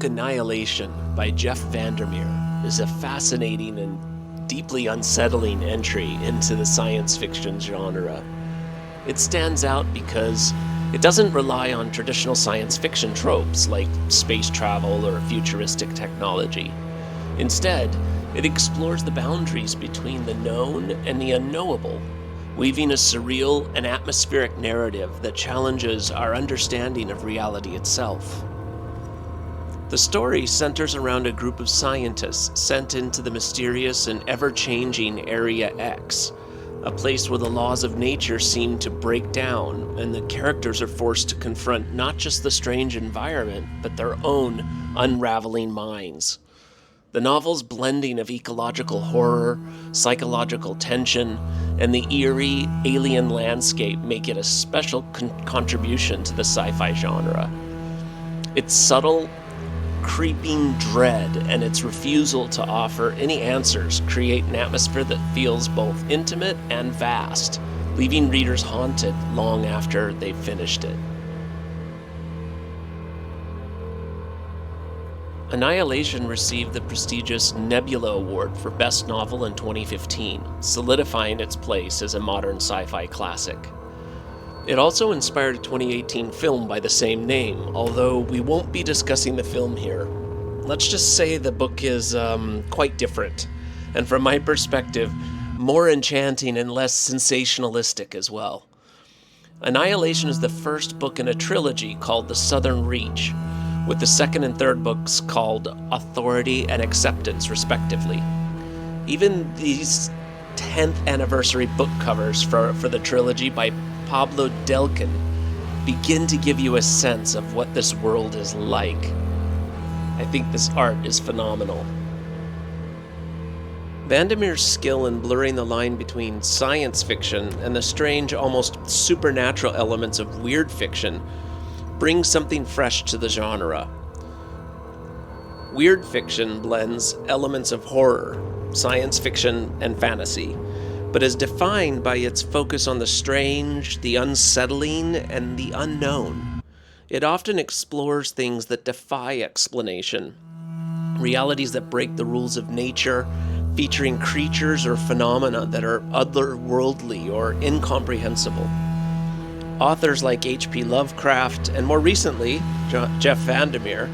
book Annihilation by Jeff VanderMeer is a fascinating and deeply unsettling entry into the science fiction genre. It stands out because it doesn't rely on traditional science fiction tropes like space travel or futuristic technology. Instead, it explores the boundaries between the known and the unknowable, weaving a surreal and atmospheric narrative that challenges our understanding of reality itself. The story centers around a group of scientists sent into the mysterious and ever-changing Area X, a place where the laws of nature seem to break down and the characters are forced to confront not just the strange environment, but their own unraveling minds. The novel's blending of ecological horror, psychological tension, and the eerie alien landscape make it a special contribution to the sci-fi genre. Its subtle, creeping dread and its refusal to offer any answers create an atmosphere that feels both intimate and vast, leaving readers haunted long after they've finished it. Annihilation received the prestigious Nebula Award for Best Novel in 2015, solidifying its place as a modern sci-fi classic. It also inspired a 2018 film by the same name, although we won't be discussing the film here. Let's just say the book is quite different, and from my perspective, more enchanting and less sensationalistic as well. Annihilation is the first book in a trilogy called The Southern Reach, with the second and third books called Authority and Acceptance, respectively. Even these 10th anniversary book covers for the trilogy by Pablo Delkin begin to give you a sense of what this world is like. I think this art is phenomenal. VanderMeer's skill in blurring the line between science fiction and the strange, almost supernatural elements of weird fiction brings something fresh to the genre. Weird fiction blends elements of horror, science fiction, and fantasy, but is defined by its focus on the strange, the unsettling, and the unknown. It often explores things that defy explanation, realities that break the rules of nature, featuring creatures or phenomena that are otherworldly or incomprehensible. Authors like H.P. Lovecraft and more recently, Jeff VanderMeer,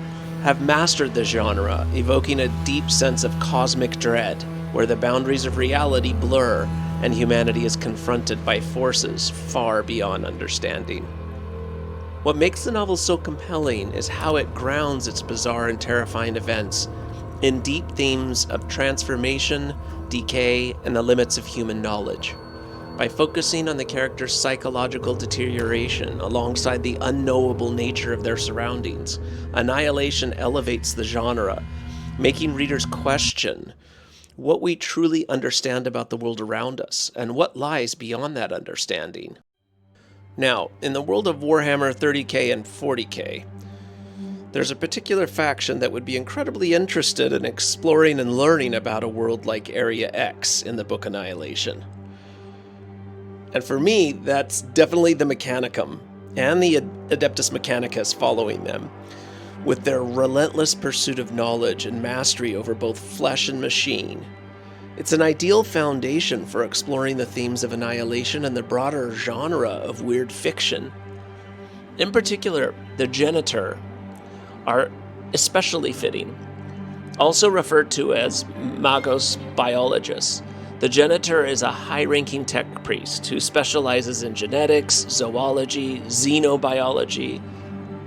have mastered the genre, evoking a deep sense of cosmic dread, where the boundaries of reality blur and humanity is confronted by forces far beyond understanding. What makes the novel so compelling is how it grounds its bizarre and terrifying events in deep themes of transformation, decay, and the limits of human knowledge. By focusing on the characters' psychological deterioration alongside the unknowable nature of their surroundings, Annihilation elevates the genre, making readers question what we truly understand about the world around us and what lies beyond that understanding. Now, in the world of Warhammer 30k and 40k, there's a particular faction that would be incredibly interested in exploring and learning about a world like Area X in the book Annihilation. And for me, that's definitely the Mechanicum, and the Adeptus Mechanicus following them, with their relentless pursuit of knowledge and mastery over both flesh and machine. It's an ideal foundation for exploring the themes of Annihilation and the broader genre of weird fiction. In particular, the Genitor are especially fitting. Also referred to as Magos Biologis, the Genitor is a high-ranking tech priest who specializes in genetics, zoology, xenobiology,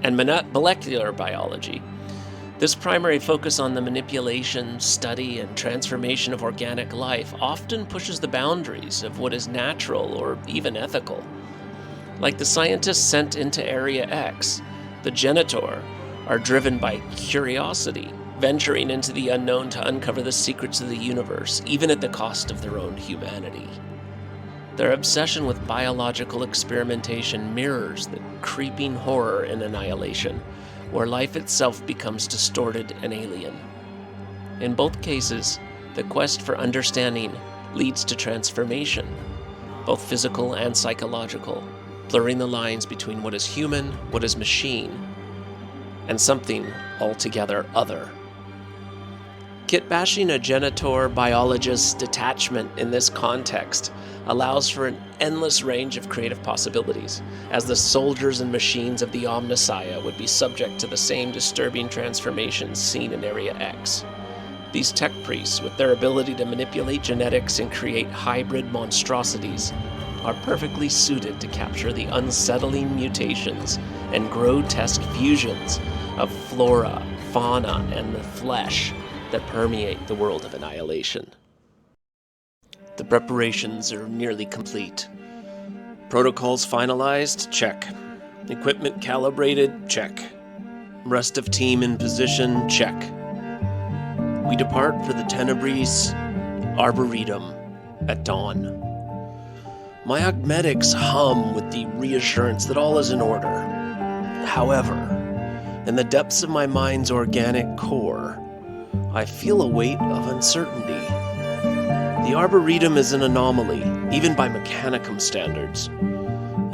and molecular biology. This primary focus on the manipulation, study, and transformation of organic life often pushes the boundaries of what is natural or even ethical. Like the scientists sent into Area X, the Genitor are driven by curiosity, venturing into the unknown to uncover the secrets of the universe, even at the cost of their own humanity. Their obsession with biological experimentation mirrors the creeping horror in Annihilation, where life itself becomes distorted and alien. In both cases, the quest for understanding leads to transformation, both physical and psychological, blurring the lines between what is human, what is machine, and something altogether other. Kitbashing a genitor biologist's detachment in this context allows for an endless range of creative possibilities, as the soldiers and machines of the Omnissiah would be subject to the same disturbing transformations seen in Area X. These tech priests, with their ability to manipulate genetics and create hybrid monstrosities, are perfectly suited to capture the unsettling mutations and grotesque fusions of flora, fauna, and the flesh that permeate the world of Annihilation. The preparations are nearly complete. Protocols finalized? Check. Equipment calibrated? Check. Rest of team in position? Check. We depart for the Tenebris Arboretum at dawn. My augmetics hum with the reassurance that all is in order. However, in the depths of my mind's organic core, I feel a weight of uncertainty. The Arboretum is an anomaly, even by Mechanicum standards,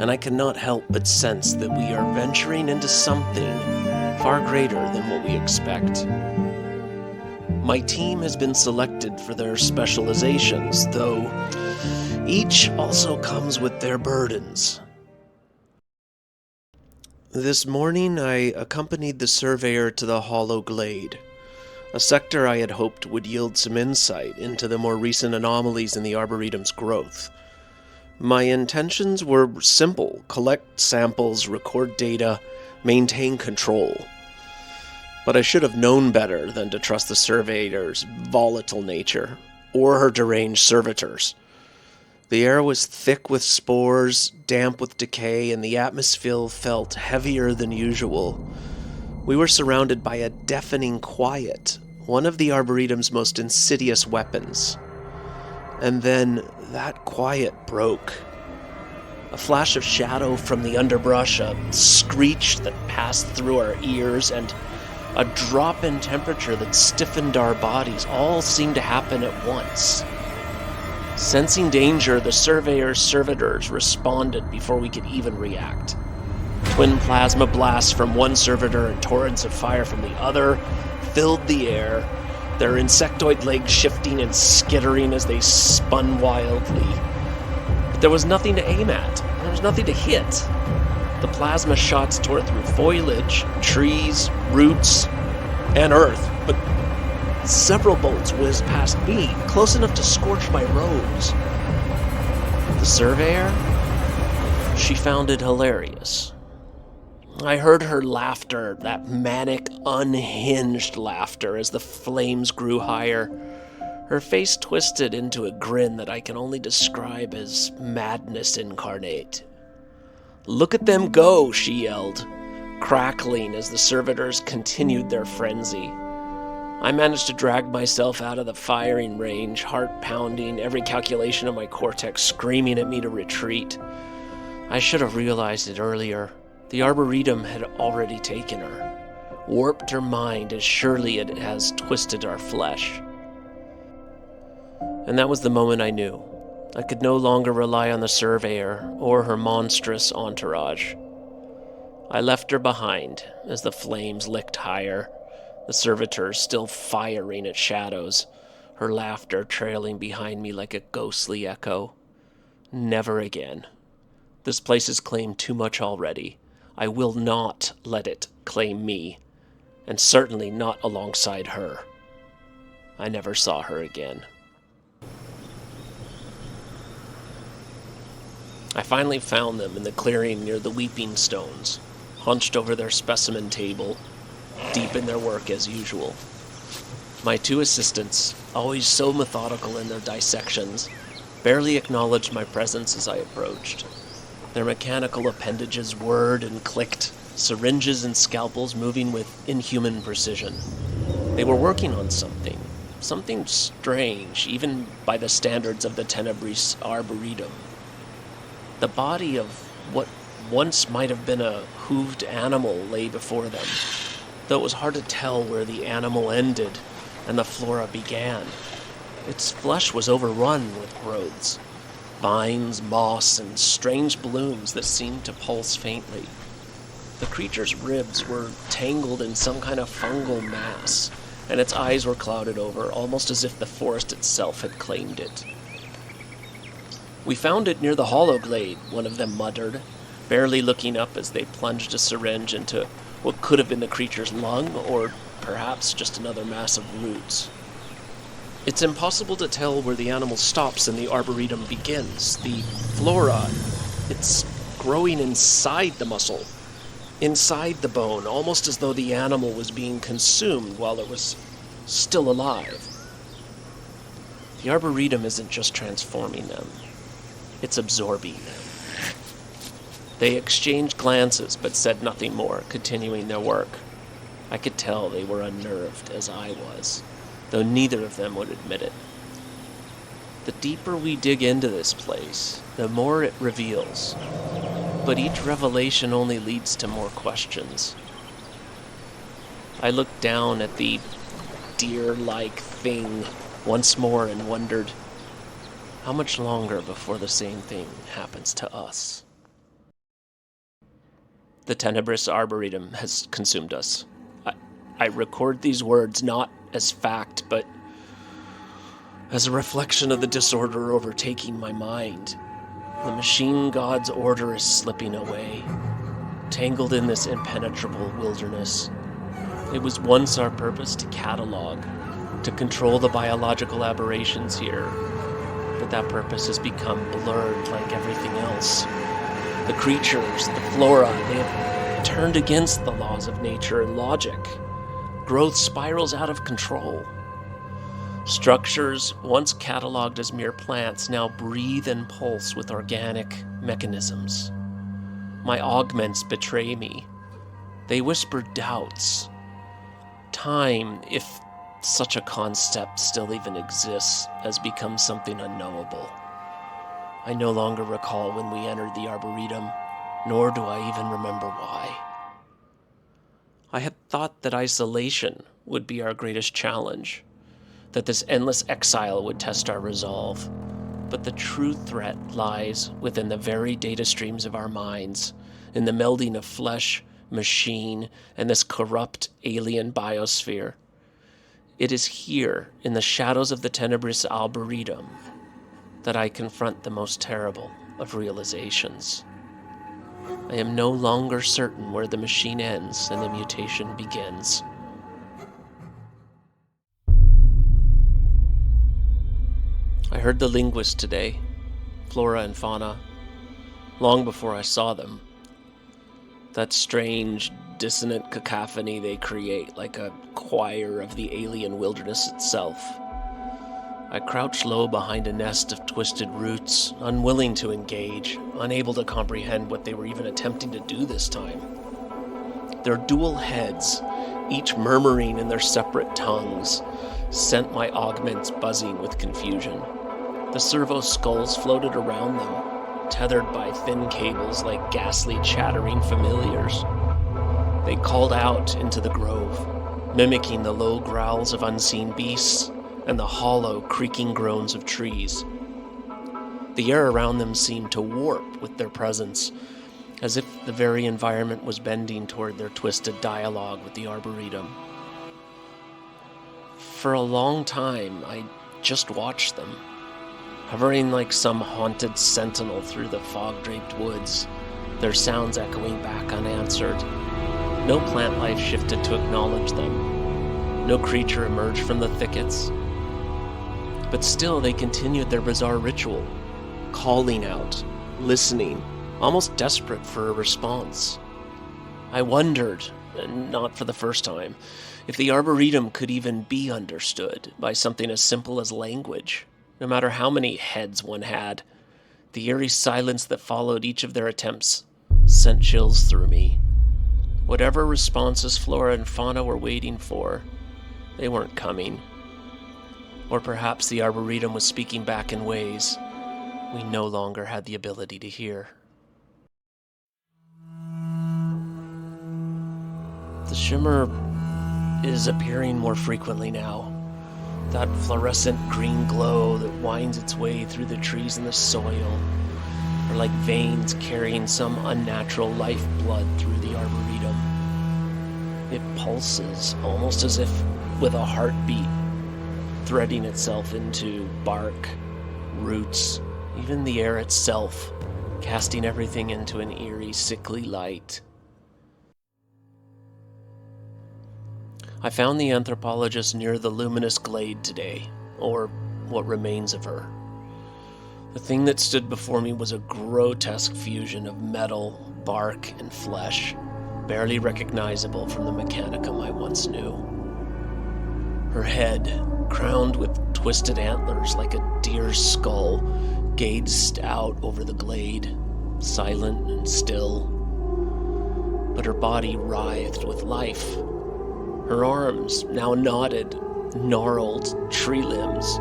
and I cannot help but sense that we are venturing into something far greater than what we expect. My team has been selected for their specializations, though each also comes with their burdens. This morning I accompanied the surveyor to the Hollow Glade, a sector I had hoped would yield some insight into the more recent anomalies in the Arboretum's growth. My intentions were simple: collect samples, record data, maintain control. But I should have known better than to trust the surveyor's volatile nature, or her deranged servitors. The air was thick with spores, damp with decay, and the atmosphere felt heavier than usual. We were surrounded by a deafening quiet, one of the Arboretum's most insidious weapons. And then that quiet broke. A flash of shadow from the underbrush, a screech that passed through our ears, and a drop in temperature that stiffened our bodies all seemed to happen at once. Sensing danger, the surveyor's servitors responded before we could even react. Twin plasma blasts from one servitor and torrents of fire from the other filled the air, their insectoid legs shifting and skittering as they spun wildly. But there was nothing to aim at. There was nothing to hit. The plasma shots tore through foliage, trees, roots, and earth, but several bolts whizzed past me, close enough to scorch my robes. The surveyor? She found it hilarious. I heard her laughter, that manic, unhinged laughter, as the flames grew higher. Her face twisted into a grin that I can only describe as madness incarnate. "Look at them go," she yelled, crackling as the servitors continued their frenzy. I managed to drag myself out of the firing range, heart pounding, every calculation of my cortex screaming at me to retreat. I should have realized it earlier. The Arboretum had already taken her, warped her mind as surely it has twisted our flesh. And that was the moment I knew. I could no longer rely on the surveyor or her monstrous entourage. I left her behind as the flames licked higher, the servitors still firing at shadows, her laughter trailing behind me like a ghostly echo. Never again. This place has claimed too much already. I will not let it claim me, and certainly not alongside her. I never saw her again. I finally found them in the clearing near the Weeping Stones, hunched over their specimen table, deep in their work as usual. My two assistants, always so methodical in their dissections, barely acknowledged my presence as I approached. Their mechanical appendages whirred and clicked, syringes and scalpels moving with inhuman precision. They were working on something strange, even by the standards of the Tenebris Arboretum. The body of what once might have been a hooved animal lay before them, though it was hard to tell where the animal ended and the flora began. Its flesh was overrun with growths, vines, moss, and strange blooms that seemed to pulse faintly. The creature's ribs were tangled in some kind of fungal mass, and its eyes were clouded over, almost as if the forest itself had claimed it. "We found it near the hollow glade," one of them muttered, barely looking up as they plunged a syringe into what could have been the creature's lung, or perhaps just another mass of roots. It's impossible to tell where the animal stops and the Arboretum begins. The flora, it's growing inside the muscle, inside the bone, almost as though the animal was being consumed while it was still alive. The Arboretum isn't just transforming them, it's absorbing them. They exchanged glances, but said nothing more, continuing their work. I could tell they were unnerved, as I was, though neither of them would admit it. The deeper we dig into this place, the more it reveals. But each revelation only leads to more questions. I looked down at the deer-like thing once more and wondered, how much longer before the same thing happens to us? The Tenebris Arboretum has consumed us. I record these words not as fact, but as a reflection of the disorder overtaking my mind. The machine god's order is slipping away, tangled in this impenetrable wilderness. It was once our purpose to catalog, to control the biological aberrations here, but that purpose has become blurred like everything else. The creatures, the flora, they have turned against the laws of nature and logic. Growth spirals out of control. Structures, once cataloged as mere plants, now breathe and pulse with organic mechanisms. My augments betray me. They whisper doubts. Time, if such a concept still even exists, has become something unknowable. I no longer recall when we entered the Arboretum, nor do I even remember why. I had thought that isolation would be our greatest challenge, that this endless exile would test our resolve. But the true threat lies within the very data streams of our minds, in the melding of flesh, machine, and this corrupt alien biosphere. It is here, in the shadows of the Tenebris Arboretum, that I confront the most terrible of realizations. I am no longer certain where the machine ends and the mutation begins. I heard the linguists today, flora and fauna, long before I saw them. That strange, dissonant cacophony they create, like a choir of the alien wilderness itself. I crouched low behind a nest of twisted roots, unwilling to engage, unable to comprehend what they were even attempting to do this time. Their dual heads, each murmuring in their separate tongues, sent my augments buzzing with confusion. The servo skulls floated around them, tethered by thin cables like ghastly chattering familiars. They called out into the grove, mimicking the low growls of unseen beasts and the hollow, creaking groans of trees. The air around them seemed to warp with their presence, as if the very environment was bending toward their twisted dialogue with the Arboretum. For a long time, I just watched them, hovering like some haunted sentinel through the fog-draped woods, their sounds echoing back unanswered. No plant life shifted to acknowledge them. No creature emerged from the thickets. But still they continued their bizarre ritual, calling out, listening, almost desperate for a response. I wondered, and not for the first time, if the Arboretum could even be understood by something as simple as language. No matter how many heads one had, the eerie silence that followed each of their attempts sent chills through me. Whatever responses flora and fauna were waiting for, they weren't coming. Or perhaps the Arboretum was speaking back in ways we no longer had the ability to hear. The shimmer is appearing more frequently now. That fluorescent green glow that winds its way through the trees and the soil. or like veins carrying some unnatural lifeblood through the Arboretum. It pulses, almost as if with a heartbeat, threading itself into bark, roots, even the air itself, casting everything into an eerie, sickly light. I found the anthropologist near the luminous glade today, or what remains of her. The thing that stood before me was a grotesque fusion of metal, bark, and flesh, barely recognizable from the Mechanicum I once knew. Her head, crowned with twisted antlers like a deer's skull, gazed out over the glade, silent and still. But her body writhed with life. Her arms, now knotted, gnarled tree limbs,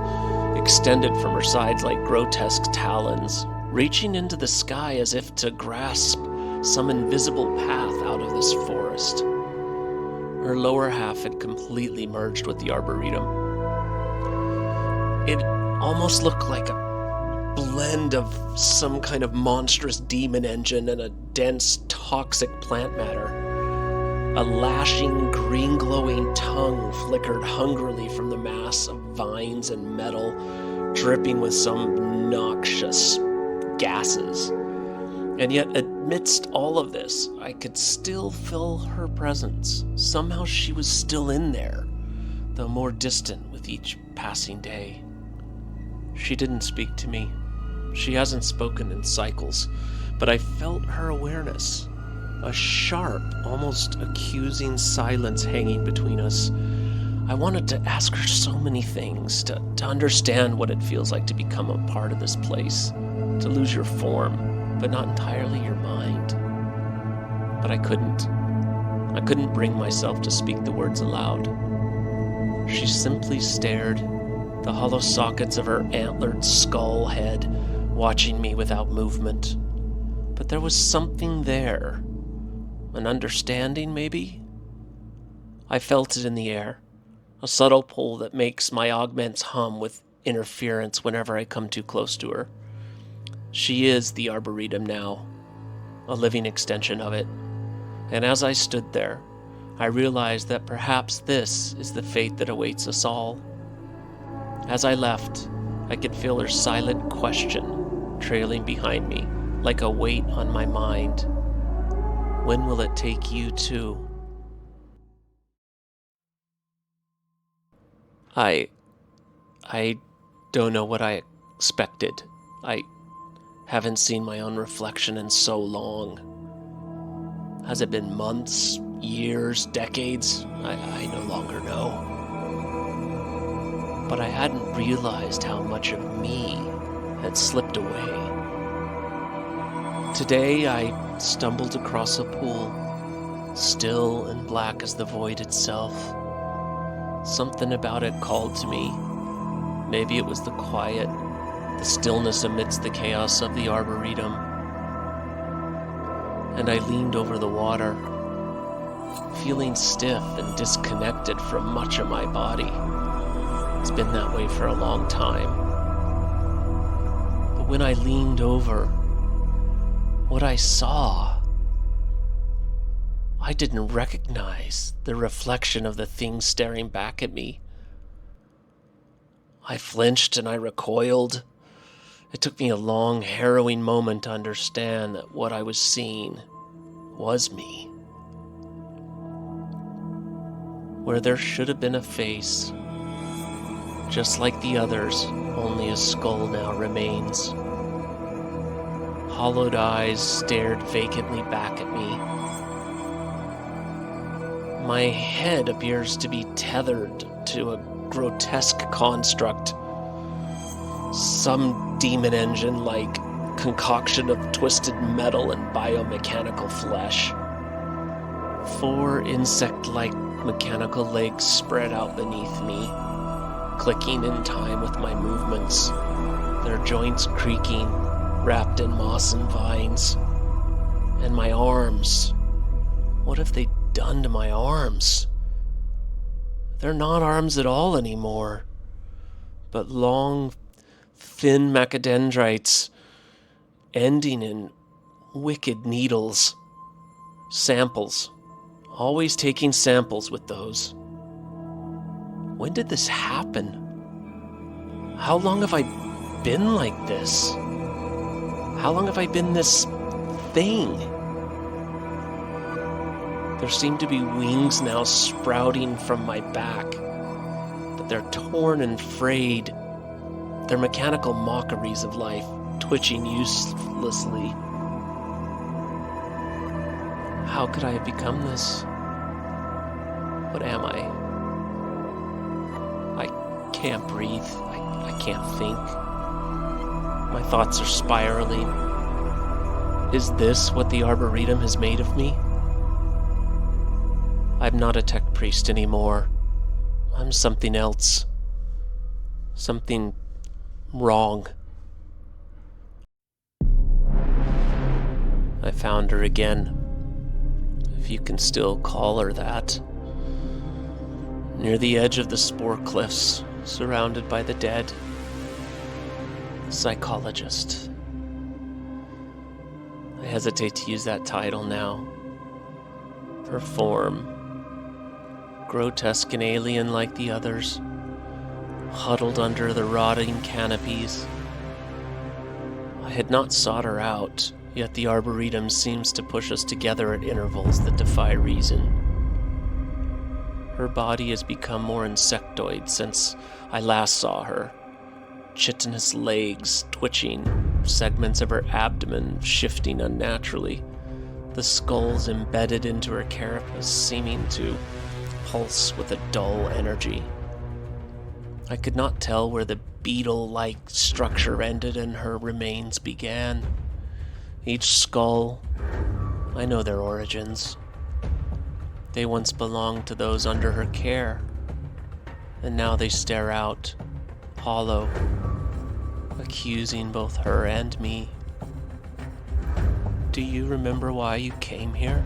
extended from her sides like grotesque talons, reaching into the sky as if to grasp some invisible path out of this forest. Her lower half had completely merged with the Arboretum. It almost looked like a blend of some kind of monstrous demon engine and a dense, toxic plant matter. A lashing, green-glowing tongue flickered hungrily from the mass of vines and metal, dripping with some noxious gases. And yet, amidst all of this, I could still feel her presence. Somehow she was still in there, though more distant with each passing day. She didn't speak to me. She hasn't spoken in cycles, but I felt her awareness. A sharp, almost accusing silence hanging between us. I wanted to ask her so many things, to understand what it feels like to become a part of this place, to lose your form, but not entirely your mind. But I couldn't. I couldn't bring myself to speak the words aloud. She simply stared, the hollow sockets of her antlered skull head watching me without movement. But there was something there. An understanding, maybe? I felt it in the air, a subtle pull that makes my augments hum with interference whenever I come too close to her. She is the Arboretum now, a living extension of it. And as I stood there, I realized that perhaps this is the fate that awaits us all. As I left, I could feel her silent question trailing behind me, like a weight on my mind. When will it take you too? I don't know what I expected. I haven't seen my own reflection in so long. Has it been months, years, decades? I no longer know. But I hadn't realized how much of me had slipped away. Today I stumbled across a pool, still and black as the void itself. Something about it called to me. Maybe it was the quiet, the stillness amidst the chaos of the Arboretum. And I leaned over the water, feeling stiff and disconnected from much of my body. It's been that way for a long time. But when I leaned over, what I saw, I didn't recognize the reflection of the thing staring back at me. I flinched and I recoiled. It took me a long, harrowing moment to understand that what I was seeing was me. Where there should have been a face, just like the others, only a skull now remains. Hollowed eyes stared vacantly back at me. My head appears to be tethered to a grotesque construct. Some demon engine-like concoction of twisted metal and biomechanical flesh. 4 insect-like mechanical legs spread out beneath me, clicking in time with my movements, their joints creaking, wrapped in moss and vines. And my arms. What have they done to my arms? They're not arms at all anymore, but long, thin macadendrites ending in wicked needles. Samples. Always taking samples with those. When did this happen? How long have I been like this? How long have I been this thing? There seem to be wings now sprouting from my back, but they're torn and frayed. They're mechanical mockeries of life, twitching uselessly. How could I have become this? What am I? I can't breathe. I can't think. My thoughts are spiraling. Is this what the Arboretum has made of me? I'm not a tech priest anymore. I'm something else. Something wrong. I found her again, if you can still call her that. Near the edge of the spore cliffs, surrounded by the dead. Psychologist. I hesitate to use that title now. Her form, grotesque and alien like the others, huddled under the rotting canopies. I had not sought her out, yet the Arboretum seems to push us together at intervals that defy reason. Her body has become more insectoid since I last saw her. Chitinous legs twitching, segments of her abdomen shifting unnaturally, the skulls embedded into her carapace seeming to pulse with a dull energy. I could not tell where the beetle-like structure ended and her remains began. Each skull, I know their origins. They once belonged to those under her care, and now they stare out, hollow, accusing both her and me. Do you remember why you came here?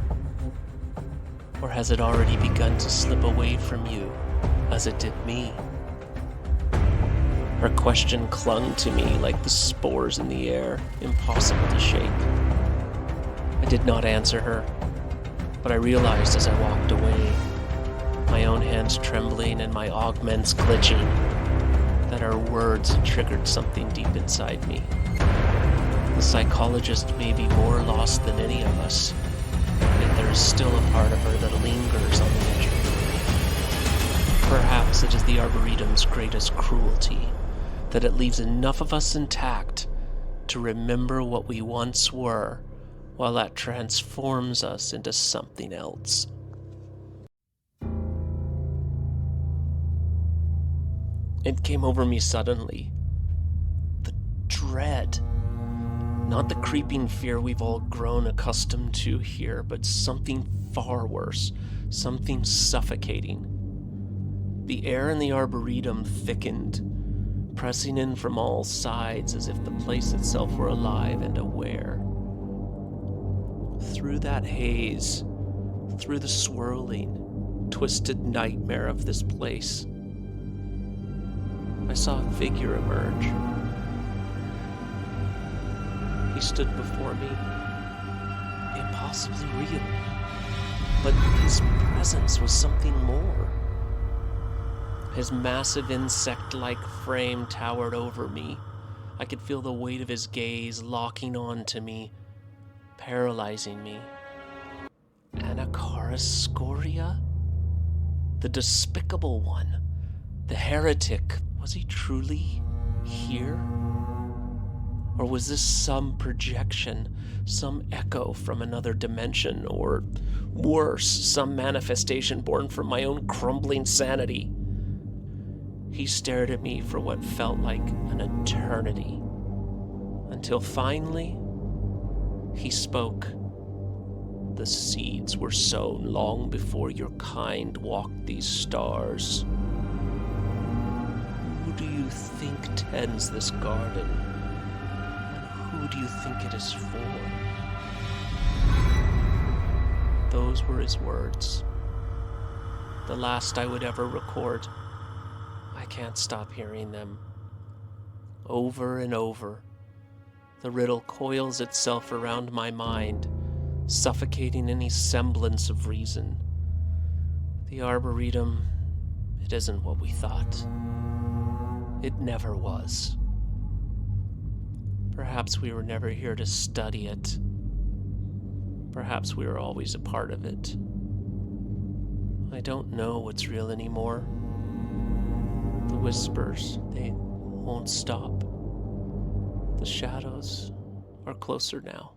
Or has it already begun to slip away from you, as it did me? Her question clung to me like the spores in the air, impossible to shake. I did not answer her, but I realized as I walked away, my own hands trembling and my augments glitching, that her words had triggered something deep inside me. The psychologist may be more lost than any of us, yet there is still a part of her that lingers on the edge of belief. Perhaps it is the Arboretum's greatest cruelty, that it leaves enough of us intact to remember what we once were, while that transforms us into something else. It came over me suddenly. The dread. Not the creeping fear we've all grown accustomed to here, but something far worse, something suffocating. The air in the Arboretum thickened, pressing in from all sides as if the place itself were alive and aware. Through that haze, through the swirling, twisted nightmare of this place, I saw a figure emerge. He stood before me, impossibly real, but his presence was something more. His massive insect-like frame towered over me. I could feel the weight of his gaze locking on to me, paralyzing me. Anacharis Scoria? The despicable one. The heretic. Was he truly here? Or was this some projection, some echo from another dimension, or worse, some manifestation born from my own crumbling sanity? He stared at me for what felt like an eternity, until finally, he spoke. The seeds were sown long before your kind walked these stars. Who do you think tends this garden? And who do you think it is for? Those were his words. The last I would ever record. I can't stop hearing them. Over and over. The riddle coils itself around my mind, suffocating any semblance of reason. The Arboretum, it isn't what we thought. It never was. Perhaps we were never here to study it. Perhaps we were always a part of it. I don't know what's real anymore. The whispers, they won't stop. The shadows are closer now.